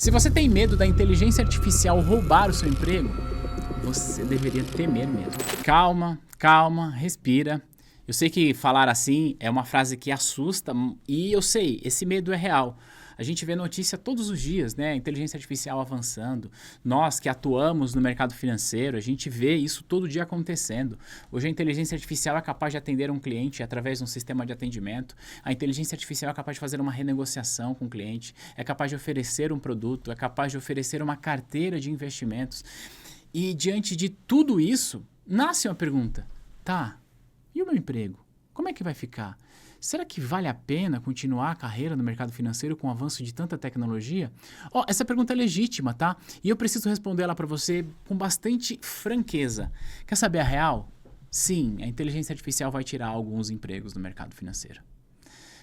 Se você tem medo da inteligência artificial roubar o seu emprego, você deveria temer mesmo. Calma, calma, respira. Eu sei que falar assim é uma frase que assusta e eu sei, esse medo é real. A gente vê notícia todos os dias, né? A inteligência artificial avançando. Nós que atuamos no mercado financeiro, a gente vê isso todo dia acontecendo. Hoje a inteligência artificial é capaz de atender um cliente através de um sistema de atendimento. A inteligência artificial é capaz de fazer uma renegociação com o cliente, é capaz de oferecer um produto, é capaz de oferecer uma carteira de investimentos. E diante de tudo isso, nasce uma pergunta. Tá, e o meu emprego? Como é que vai ficar? Será que vale a pena continuar a carreira no mercado financeiro com o avanço de tanta tecnologia? Essa pergunta é legítima, tá? E eu preciso responder ela para você com bastante franqueza. Quer saber a real? Sim, a inteligência artificial vai tirar alguns empregos do mercado financeiro.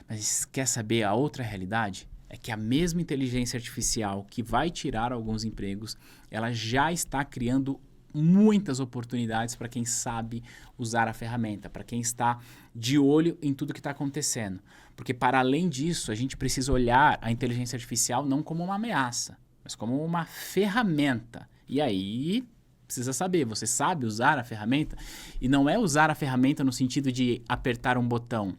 Mas quer saber a outra realidade? É que a mesma inteligência artificial que vai tirar alguns empregos, ela já está criando muitas oportunidades para quem sabe usar a ferramenta, para quem está de olho em tudo que está acontecendo. Porque para além disso, a gente precisa olhar a inteligência artificial não como uma ameaça, mas como uma ferramenta. E aí precisa saber, você sabe usar a ferramenta? E não é usar a ferramenta no sentido de apertar um botão,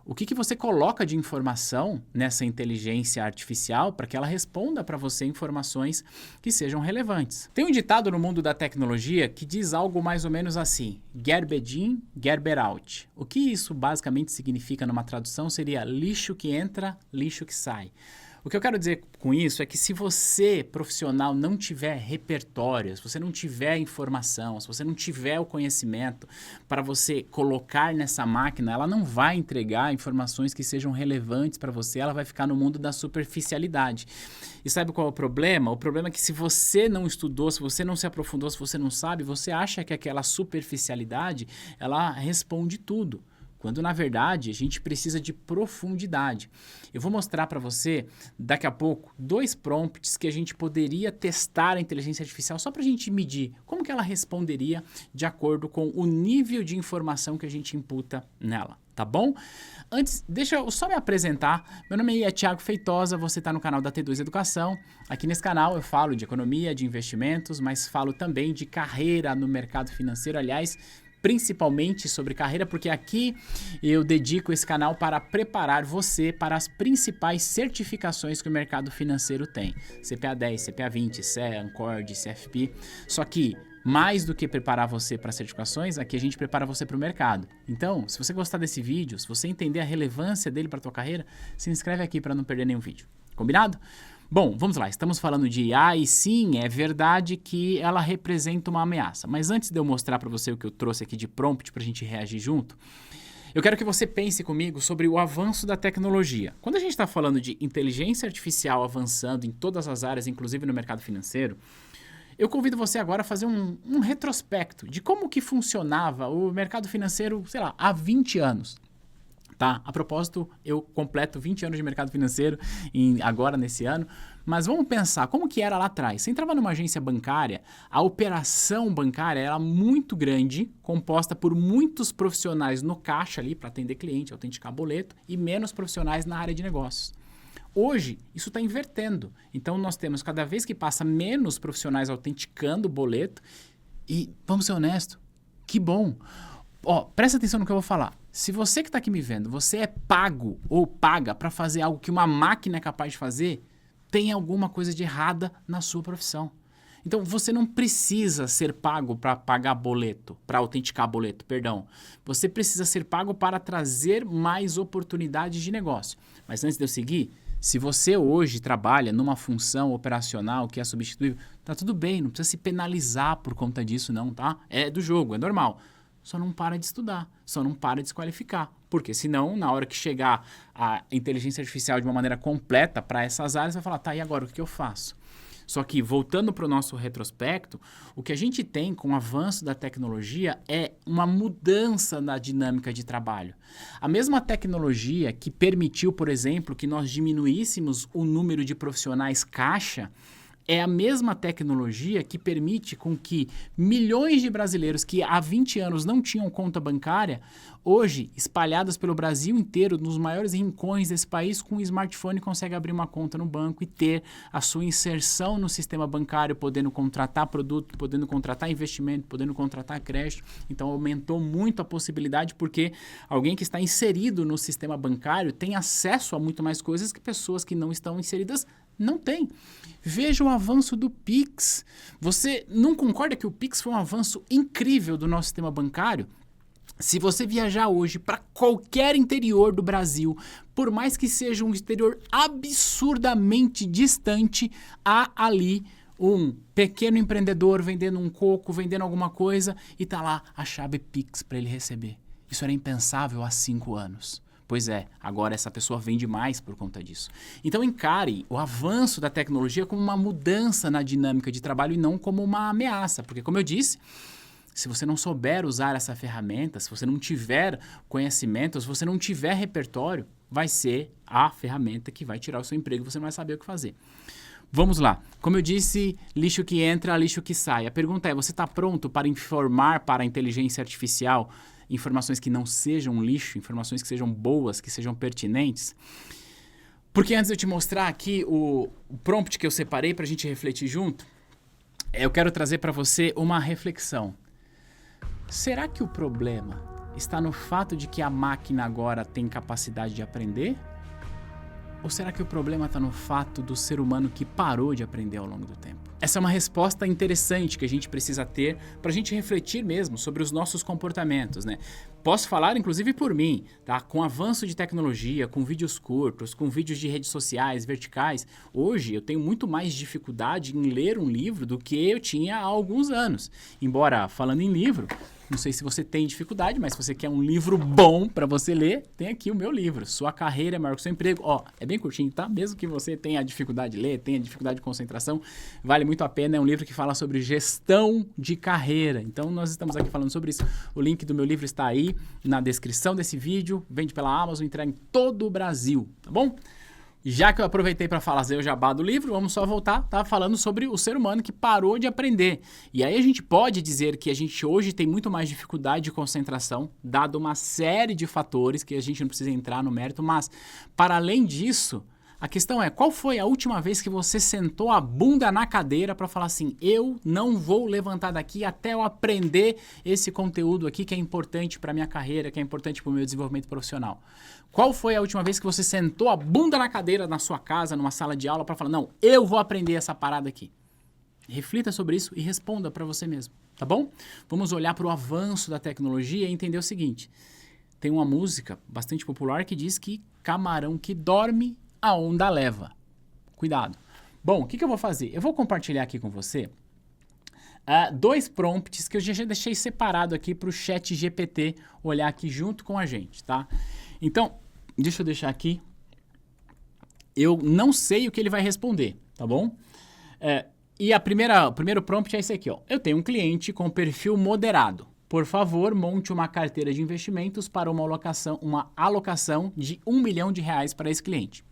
o que você coloca de informação nessa inteligência artificial para que ela responda para você informações que sejam relevantes. Tem um ditado no mundo da tecnologia que diz algo mais ou menos assim: garbage in, garbage out. O que isso basicamente significa numa tradução seria lixo que entra, lixo que sai. O que eu quero dizer com isso é que se você, profissional, não tiver repertório, se você não tiver informação, se você não tiver o conhecimento para você colocar nessa máquina, ela não vai entregar informações que sejam relevantes para você, ela vai ficar no mundo da superficialidade. E sabe qual é o problema? O problema é que se você não estudou, se você não se aprofundou, se você não sabe, você acha que aquela superficialidade, ela responde tudo. Quando, na verdade, a gente precisa de profundidade. Eu vou mostrar para você, daqui a pouco, 2 prompts que a gente poderia testar a inteligência artificial só para a gente medir como que ela responderia de acordo com o nível de informação que a gente imputa nela, tá bom? Antes, deixa eu só me apresentar. Meu nome é Thiago Feitosa, você está no canal da T2 Educação. Aqui nesse canal eu falo de economia, de investimentos, mas falo também de carreira no mercado financeiro, aliás, principalmente sobre carreira, porque aqui eu dedico esse canal para preparar você para as principais certificações que o mercado financeiro tem. CPA 10, CPA 20, CEA, Ancord, CFP. Só que, mais do que preparar você para certificações, aqui a gente prepara você para o mercado. Então, se você gostar desse vídeo, se você entender a relevância dele para a tua carreira, se inscreve aqui para não perder nenhum vídeo. Combinado? Bom, vamos lá, estamos falando de IA e sim, é verdade que ela representa uma ameaça. Mas antes de eu mostrar para você o que eu trouxe aqui de prompt para a gente reagir junto, eu quero que você pense comigo sobre o avanço da tecnologia. Quando a gente está falando de inteligência artificial avançando em todas as áreas, inclusive no mercado financeiro, eu convido você agora a fazer um retrospecto de como que funcionava o mercado financeiro, sei lá, há 20 anos. Tá? A propósito, eu completo 20 anos de mercado financeiro agora nesse ano, mas vamos pensar como que era lá atrás. Você entrava numa agência bancária, a operação bancária era muito grande, composta por muitos profissionais no caixa ali para atender cliente, autenticar boleto, e menos profissionais na área de negócios. Hoje, isso está invertendo. Então, nós temos cada vez que passa menos profissionais autenticando o boleto e, vamos ser honestos, que bom. Presta atenção no que eu vou falar. Se você que está aqui me vendo, você é pago ou paga para fazer algo que uma máquina é capaz de fazer, tem alguma coisa de errada na sua profissão. Então, você não precisa ser pago para pagar boleto, para autenticar boleto, perdão. Você precisa ser pago para trazer mais oportunidades de negócio. Mas antes de eu seguir, se você hoje trabalha numa função operacional que é substituível, tá tudo bem, não precisa se penalizar por conta disso não, tá? É do jogo, é normal. Só não para de estudar, só não para de se qualificar. Porque senão, na hora que chegar a inteligência artificial de uma maneira completa para essas áreas, vai falar, tá, e agora o que eu faço? Só que, voltando para o nosso retrospecto, o que a gente tem com o avanço da tecnologia é uma mudança na dinâmica de trabalho. A mesma tecnologia que permitiu, por exemplo, que nós diminuíssemos o número de profissionais caixa, É a mesma tecnologia que permite com que milhões de brasileiros que há 20 anos não tinham conta bancária, hoje, espalhadas pelo Brasil inteiro, nos maiores rincões desse país, com um smartphone conseguem abrir uma conta no banco e ter a sua inserção no sistema bancário, podendo contratar produto, podendo contratar investimento, podendo contratar crédito. Então aumentou muito a possibilidade porque alguém que está inserido no sistema bancário tem acesso a muito mais coisas que pessoas que não estão inseridas não tem. Veja o avanço do Pix. Você não concorda que o Pix foi um avanço incrível do nosso sistema bancário? Se você viajar hoje para qualquer interior do Brasil, por mais que seja um exterior absurdamente distante, há ali um pequeno empreendedor vendendo um coco, vendendo alguma coisa e tá lá a chave Pix para ele receber. Isso era impensável há 5 anos. Pois é, agora essa pessoa vende mais por conta disso. Então encare o avanço da tecnologia como uma mudança na dinâmica de trabalho e não como uma ameaça. Porque, como eu disse, se você não souber usar essa ferramenta, se você não tiver conhecimento, se você não tiver repertório, vai ser a ferramenta que vai tirar o seu emprego e você não vai saber o que fazer. Vamos lá. Como eu disse, lixo que entra, lixo que sai. A pergunta é, você está pronto para informar para a inteligência artificial informações que não sejam lixo, informações que sejam boas, que sejam pertinentes? Porque antes de eu te mostrar aqui o prompt que eu separei para a gente refletir junto, eu quero trazer para você uma reflexão. Será que o problema está no fato de que a máquina agora tem capacidade de aprender? Ou será que o problema está no fato do ser humano que parou de aprender ao longo do tempo? Essa é uma resposta interessante que a gente precisa ter para a gente refletir mesmo sobre os nossos comportamentos, né? Posso falar, inclusive, por mim, tá? Com o avanço de tecnologia, com vídeos curtos, com vídeos de redes sociais, verticais, hoje eu tenho muito mais dificuldade em ler um livro do que eu tinha há alguns anos. Embora, falando em livro, não sei se você tem dificuldade, mas se você quer um livro bom para você ler, tem aqui o meu livro, Sua Carreira é Maior que o Seu Emprego. Ó, é bem curtinho, tá? Mesmo que você tenha dificuldade de ler, tenha dificuldade de concentração, vale muito a pena. É um livro que fala sobre gestão de carreira. Então, nós estamos aqui falando sobre isso. O link do meu livro está aí na descrição desse vídeo. Vende pela Amazon, entrega em todo o Brasil, tá bom? Já que eu aproveitei para fazer o jabá do livro, vamos só voltar, tá? Falando sobre o ser humano que parou de aprender. E aí a gente pode dizer que a gente hoje tem muito mais dificuldade de concentração, dado uma série de fatores que a gente não precisa entrar no mérito, mas para além disso, a questão é, qual foi a última vez que você sentou a bunda na cadeira para falar assim, eu não vou levantar daqui até eu aprender esse conteúdo aqui que é importante para minha carreira, que é importante para o meu desenvolvimento profissional? Qual foi a última vez que você sentou a bunda na cadeira na sua casa, numa sala de aula, para falar, não, eu vou aprender essa parada aqui? Reflita sobre isso e responda para você mesmo, tá bom? Vamos olhar para o avanço da tecnologia e entender o seguinte. Tem uma música bastante popular que diz que camarão que dorme, a onda leva. Cuidado. Bom, o que eu vou fazer? Eu vou compartilhar aqui com você 2 prompts que eu já deixei separado aqui para o chat GPT olhar aqui junto com a gente, tá? Então, deixa eu deixar aqui. Eu não sei o que ele vai responder, tá bom? E o primeiro prompt é esse aqui, ó. Eu tenho um cliente com perfil moderado. Por favor, monte uma carteira de investimentos para uma alocação de R$1 milhão para esse cliente.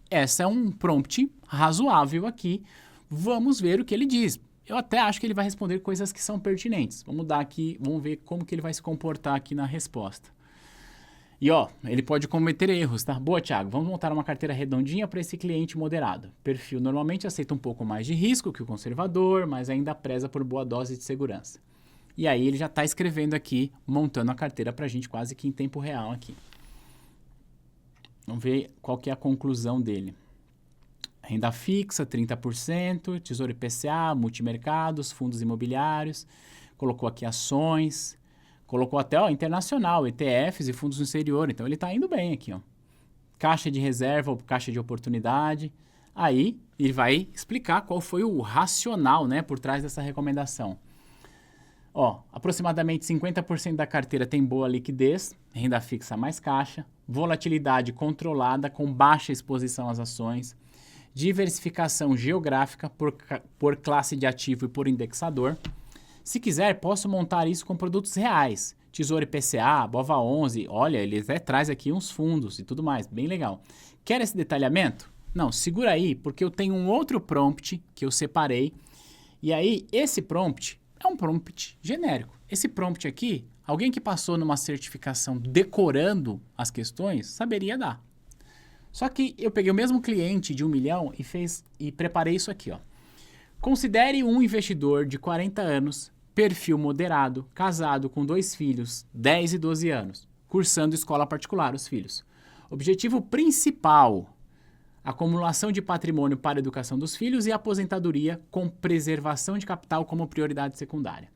Essa é um prompt razoável aqui. Vamos ver o que ele diz. Eu até acho que ele vai responder coisas que são pertinentes. Vamos dar aqui, vamos ver como que ele vai se comportar aqui na resposta. E ó, ele pode cometer erros, tá? Boa, Thiago, vamos montar uma carteira redondinha para esse cliente moderado. Perfil normalmente aceita um pouco mais de risco que o conservador, mas ainda preza por boa dose de segurança. E aí ele já está escrevendo aqui, montando a carteira para a gente quase que em tempo real aqui. Vamos ver qual que é a conclusão dele. Renda fixa, 30%, Tesouro IPCA, multimercados, fundos imobiliários, colocou aqui ações, colocou até internacional, ETFs e fundos no exterior, então ele está indo bem aqui. Ó. Caixa de reserva ou caixa de oportunidade, aí ele vai explicar qual foi o racional, né, por trás dessa recomendação. Ó, aproximadamente 50% da carteira tem boa liquidez, renda fixa mais caixa, volatilidade controlada com baixa exposição às ações, diversificação geográfica por classe de ativo e por indexador. Se quiser, posso montar isso com produtos reais, Tesouro IPCA, BOVA11, olha, ele até traz aqui uns fundos e tudo mais, bem legal. Quer esse detalhamento? Não, segura aí, porque eu tenho um outro prompt que eu separei. E aí, esse prompt é um prompt genérico. Esse prompt aqui, alguém que passou numa certificação decorando as questões, saberia dar. Só que eu peguei o mesmo cliente de 1 milhão e preparei isso aqui, ó. Considere um investidor de 40 anos, perfil moderado, casado com 2 filhos, 10 e 12 anos, cursando escola particular, os filhos. Objetivo principal: acumulação de patrimônio para a educação dos filhos e aposentadoria com preservação de capital como prioridade secundária.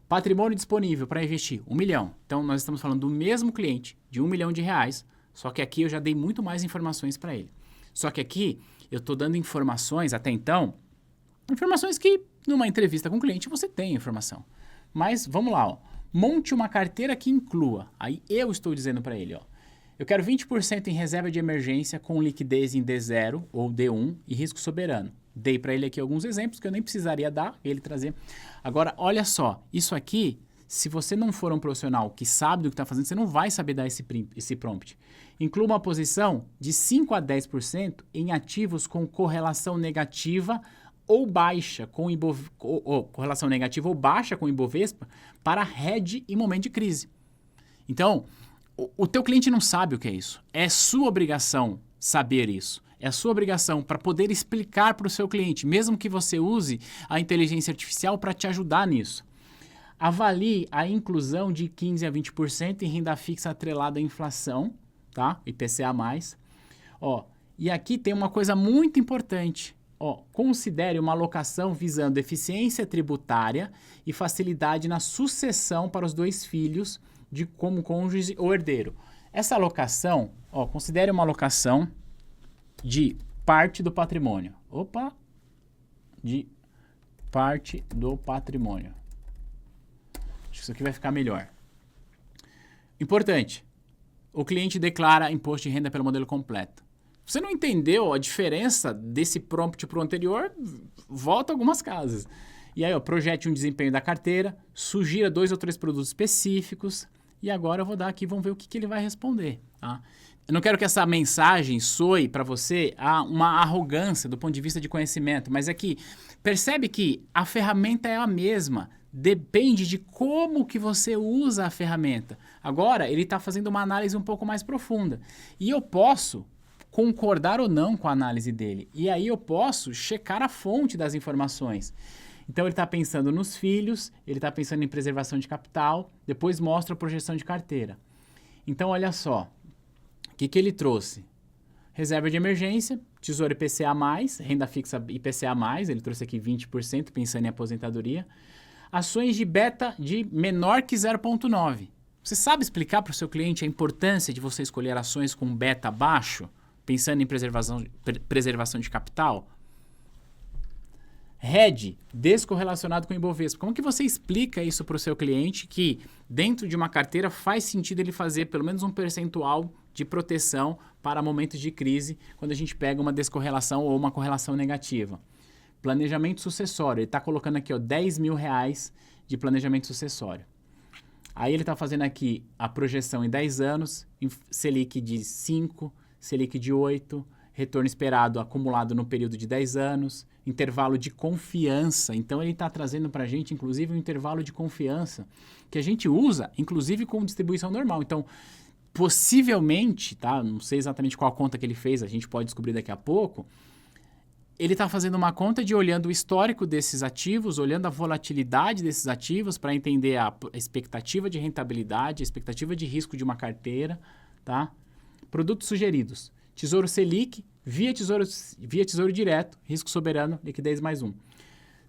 Patrimônio disponível para investir, 1 milhão. Então, nós estamos falando do mesmo cliente, de 1 milhão de reais, só que aqui eu já dei muito mais informações para ele. Só que aqui eu estou dando informações, até então, informações que numa entrevista com o cliente você tem informação. Mas vamos lá, ó. Monte uma carteira que inclua. Aí eu estou dizendo para ele, ó. Eu quero 20% em reserva de emergência com liquidez em D0 ou D1 e risco soberano. Dei para ele aqui alguns exemplos que eu nem precisaria dar, ele trazer. Agora, olha só, isso aqui, se você não for um profissional que sabe do que está fazendo, você não vai saber dar esse prompt. Inclua uma posição de 5 a 10% em ativos com correlação negativa ou baixa com correlação negativa ou baixa com Ibovespa para hedge em momento de crise. Então, o teu cliente não sabe o que é isso. É sua obrigação saber isso. É a sua obrigação para poder explicar para o seu cliente, mesmo que você use a inteligência artificial para te ajudar nisso. Avalie a inclusão de 15 a 20% em renda fixa atrelada à inflação, tá? IPCA+. Ó, e aqui tem uma coisa muito importante. Ó, considere uma alocação visando eficiência tributária e facilidade na sucessão para os 2 filhos de como cônjuge ou herdeiro. Essa alocação, ó, considere uma alocação de parte do patrimônio. De parte do patrimônio. Acho que isso aqui vai ficar melhor. Importante. O cliente declara imposto de renda pelo modelo completo. Você não entendeu a diferença desse prompt para o anterior? Volta algumas casas. E aí, ó, projete um desempenho da carteira, sugira 2 ou 3 produtos específicos. E agora eu vou dar aqui, vamos ver o que ele vai responder. Tá? Eu não quero que essa mensagem soe para você uma arrogância do ponto de vista de conhecimento, mas é que percebe que a ferramenta é a mesma. Depende de como que você usa a ferramenta. Agora, ele está fazendo uma análise um pouco mais profunda. E eu posso concordar ou não com a análise dele. E aí eu posso checar a fonte das informações. Então ele está pensando nos filhos, ele está pensando em preservação de capital, depois mostra a projeção de carteira. Então olha só, o que ele trouxe? Reserva de emergência, tesouro IPCA+, renda fixa IPCA+, ele trouxe aqui 20% pensando em aposentadoria. Ações de beta de menor que 0,9. Você sabe explicar para o seu cliente a importância de você escolher ações com beta baixo, pensando em preservação de capital? Hedge, descorrelacionado com o Ibovespa. Como que você explica isso para o seu cliente que dentro de uma carteira faz sentido ele fazer pelo menos um percentual de proteção para momentos de crise, quando a gente pega uma descorrelação ou uma correlação negativa? Planejamento sucessório. Ele está colocando aqui, ó, 10 mil reais de planejamento sucessório. Aí ele está fazendo aqui a projeção em 10 anos, Selic de 5, Selic de 8, retorno esperado acumulado no período de 10 anos, intervalo de confiança. Então ele está trazendo para a gente, inclusive, um intervalo de confiança que a gente usa, inclusive com distribuição normal. Então, possivelmente, tá? Não sei exatamente qual conta que ele fez, a gente pode descobrir daqui a pouco. Ele está fazendo uma conta de olhando o histórico desses ativos, olhando a volatilidade desses ativos para entender a expectativa de rentabilidade, a expectativa de risco de uma carteira, tá? Produtos sugeridos. Tesouro Selic, via tesouro direto, risco soberano, liquidez +1.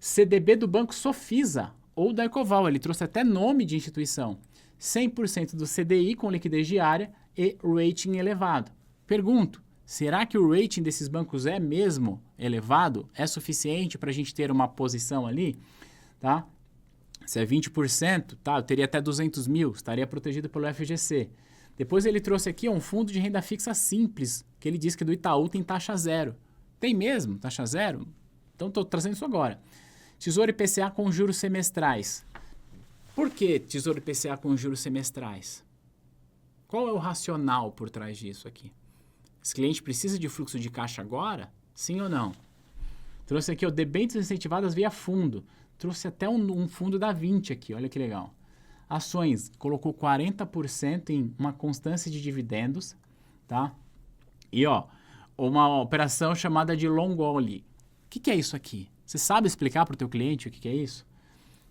CDB do Banco Sofisa ou da Ecoval, ele trouxe até nome de instituição. 100% do CDI com liquidez diária e rating elevado. Pergunto, será que o rating desses bancos é mesmo elevado? É suficiente para a gente ter uma posição ali? Tá? Se é 20%, tá, eu teria até 200 mil, estaria protegido pelo FGC. Depois ele trouxe aqui um fundo de renda fixa simples, que ele diz que do Itaú tem taxa zero. Tem mesmo taxa zero? Então estou trazendo isso agora. Tesouro IPCA com juros semestrais. Por que Tesouro IPCA com juros semestrais? Qual é o racional por trás disso aqui? Esse cliente precisa de fluxo de caixa agora? Sim ou não? Trouxe aqui, ó, debêntures incentivadas via fundo. Trouxe até um fundo da 20 aqui, olha que legal. Ações, colocou 40% em uma constância de dividendos, tá? E, ó, uma operação chamada de long only. O que é isso aqui? Você sabe explicar para o teu cliente o que é isso?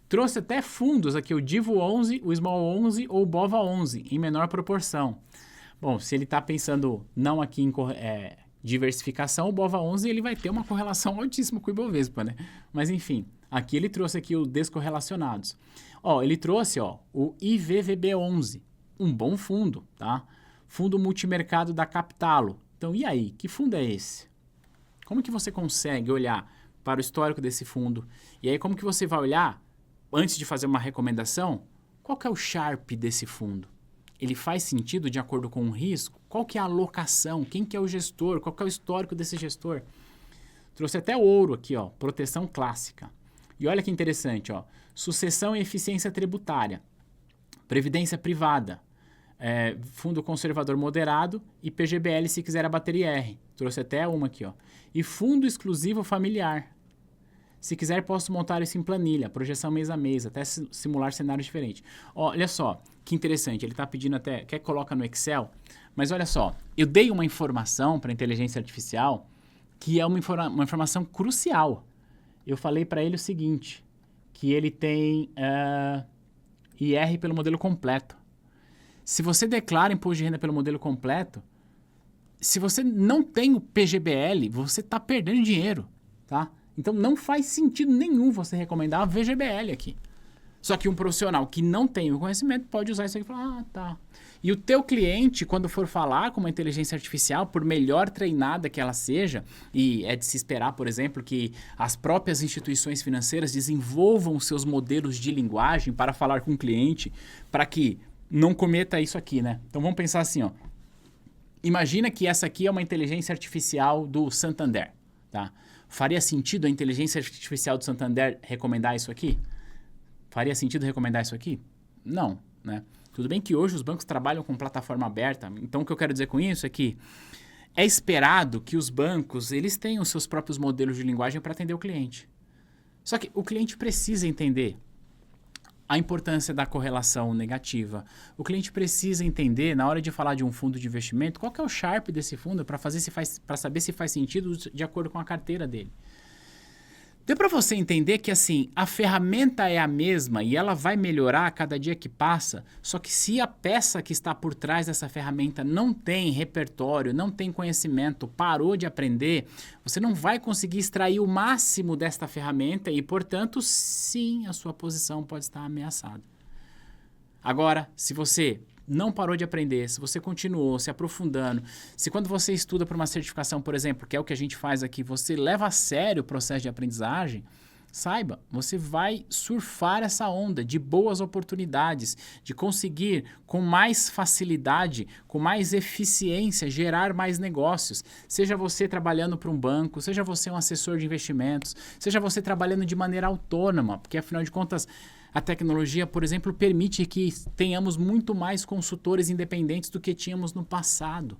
Trouxe até fundos aqui, o Divo 11, o Small 11 ou o Bova 11, em menor proporção. Bom, se ele está pensando não aqui em diversificação, o Bova 11 ele vai ter uma correlação altíssima com o Ibovespa, né? Mas enfim, aqui ele trouxe aqui o descorrelacionados. Ó, ele trouxe, ó, o IVVB 11, um bom fundo, tá? Fundo multimercado da Capitalo. Então, e aí? Que fundo é esse? Como que você consegue olhar para o histórico desse fundo? E aí, como que você vai olhar, antes de fazer uma recomendação, qual que é o Sharpe desse fundo? Ele faz sentido de acordo com o risco? Qual que é a alocação? Quem que é o gestor? Qual que é o histórico desse gestor? Trouxe até ouro aqui, ó, proteção clássica. E olha que interessante, ó, sucessão e eficiência tributária, previdência privada, fundo conservador moderado e PGBL se quiser abater IR. Trouxe até uma aqui, ó. E fundo exclusivo familiar. Se quiser, posso montar isso em planilha, projeção mês a mês, até simular cenários diferentes. Olha só, que interessante, ele está pedindo até, quer que coloca no Excel, mas olha só, eu dei uma informação para a inteligência artificial que é uma informação crucial. Eu falei para ele o seguinte, que ele tem IR pelo modelo completo. Se você declara imposto de renda pelo modelo completo, se você não tem o PGBL, você está perdendo dinheiro, tá? Então não faz sentido nenhum você recomendar a VGBL aqui. Só que um profissional que não tem o conhecimento pode usar isso aqui e falar, ah, tá. E o teu cliente, quando for falar com uma inteligência artificial, por melhor treinada que ela seja, e é de se esperar, por exemplo, que as próprias instituições financeiras desenvolvam seus modelos de linguagem para falar com o cliente, para que não cometa isso aqui, né? Então vamos pensar assim, ó. Imagina que essa aqui é uma inteligência artificial do Santander, tá? Faria sentido a inteligência artificial do Santander recomendar isso aqui? Faria sentido recomendar isso aqui? Não, né? Tudo bem que hoje os bancos trabalham com plataforma aberta, então o que eu quero dizer com isso é que é esperado que os bancos eles tenham seus próprios modelos de linguagem para atender o cliente. Só que o cliente precisa entender a importância da correlação negativa. O cliente precisa entender, na hora de falar de um fundo de investimento, qual que é o Sharpe desse fundo para saber se faz sentido de acordo com a carteira dele. Deu para você entender que assim, a ferramenta é a mesma e ela vai melhorar a cada dia que passa, só que se a peça que está por trás dessa ferramenta não tem repertório, não tem conhecimento, parou de aprender, você não vai conseguir extrair o máximo desta ferramenta e, portanto, sim, a sua posição pode estar ameaçada. Agora, se você não parou de aprender, se você continuou se aprofundando, se quando você estuda para uma certificação, por exemplo, que é o que a gente faz aqui, você leva a sério o processo de aprendizagem, saiba, você vai surfar essa onda de boas oportunidades, de conseguir com mais facilidade, com mais eficiência, gerar mais negócios. Seja você trabalhando para um banco, seja você um assessor de investimentos, seja você trabalhando de maneira autônoma, porque afinal de contas, a tecnologia, por exemplo, permite que tenhamos muito mais consultores independentes do que tínhamos no passado.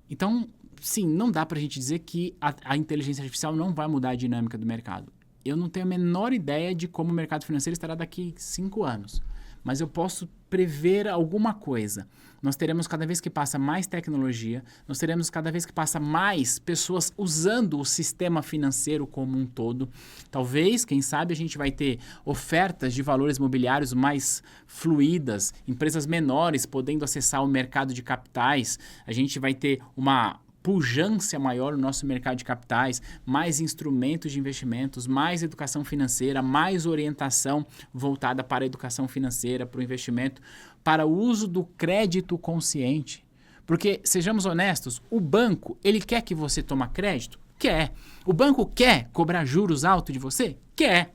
Então, sim, não dá para a gente dizer que a inteligência artificial não vai mudar a dinâmica do mercado. Eu não tenho a menor ideia de como o mercado financeiro estará daqui 5 anos. Mas eu posso prever alguma coisa. Nós teremos cada vez que passa mais tecnologia, nós teremos cada vez que passa mais pessoas usando o sistema financeiro como um todo. Talvez, quem sabe, a gente vai ter ofertas de valores imobiliários mais fluídas, empresas menores podendo acessar o mercado de capitais. A gente vai ter uma pujança maior no nosso mercado de capitais, mais instrumentos de investimentos, mais educação financeira, mais orientação voltada para a educação financeira, para o investimento, para o uso do crédito consciente. Porque, sejamos honestos, o banco, ele quer que você tome crédito? Quer. O banco quer cobrar juros altos de você? Quer.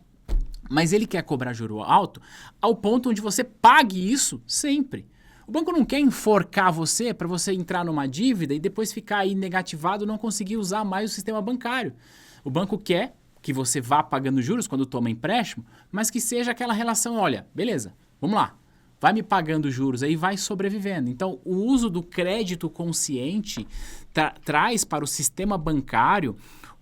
Mas ele quer cobrar juro alto ao ponto onde você pague isso sempre. O banco não quer enforcar você para você entrar numa dívida e depois ficar aí negativado e não conseguir usar mais o sistema bancário. O banco quer que você vá pagando juros quando toma empréstimo, mas que seja aquela relação, olha, beleza, vamos lá. vai me pagando juros aí, vai sobrevivendo. Então, o uso do crédito consciente traz para o sistema bancário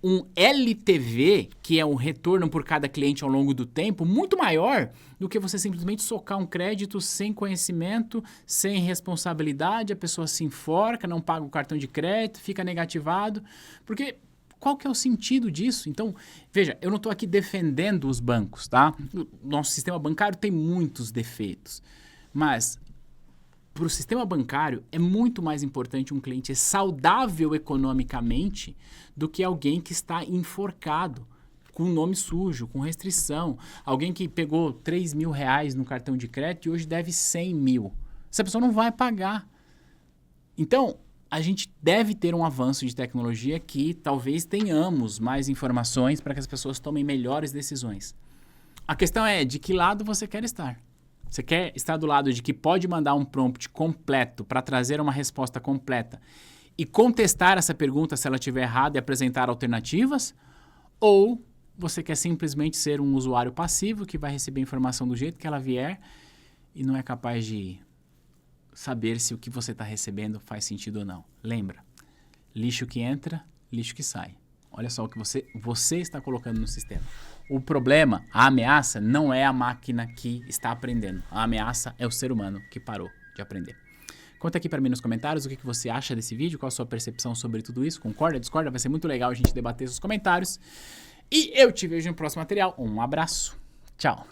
um LTV, que é um retorno por cada cliente ao longo do tempo, muito maior do que você simplesmente socar um crédito sem conhecimento, sem responsabilidade, a pessoa se enforca, não paga o cartão de crédito, fica negativado, porque qual que é o sentido disso? Então, veja, eu não estou aqui defendendo os bancos, tá? O nosso sistema bancário tem muitos defeitos, mas para o sistema bancário é muito mais importante um cliente saudável economicamente do que alguém que está enforcado, com nome sujo, com restrição. Alguém que pegou 3 mil reais no cartão de crédito e hoje deve 100 mil. Essa pessoa não vai pagar. Então, a gente deve ter um avanço de tecnologia que talvez tenhamos mais informações para que as pessoas tomem melhores decisões. A questão é de que lado você quer estar. Você quer estar do lado de que pode mandar um prompt completo para trazer uma resposta completa e contestar essa pergunta se ela estiver errada e apresentar alternativas? Ou você quer simplesmente ser um usuário passivo que vai receber a informação do jeito que ela vier e não é capaz de saber se o que você está recebendo faz sentido ou não? Lembra, lixo que entra, lixo que sai. Olha só o que você está colocando no sistema. O problema, a ameaça, não é a máquina que está aprendendo. A ameaça é o ser humano que parou de aprender. Conta aqui para mim nos comentários o que você acha desse vídeo, qual a sua percepção sobre tudo isso. Concorda, discorda? Vai ser muito legal a gente debater esses comentários. E eu te vejo no próximo material. Um abraço. Tchau.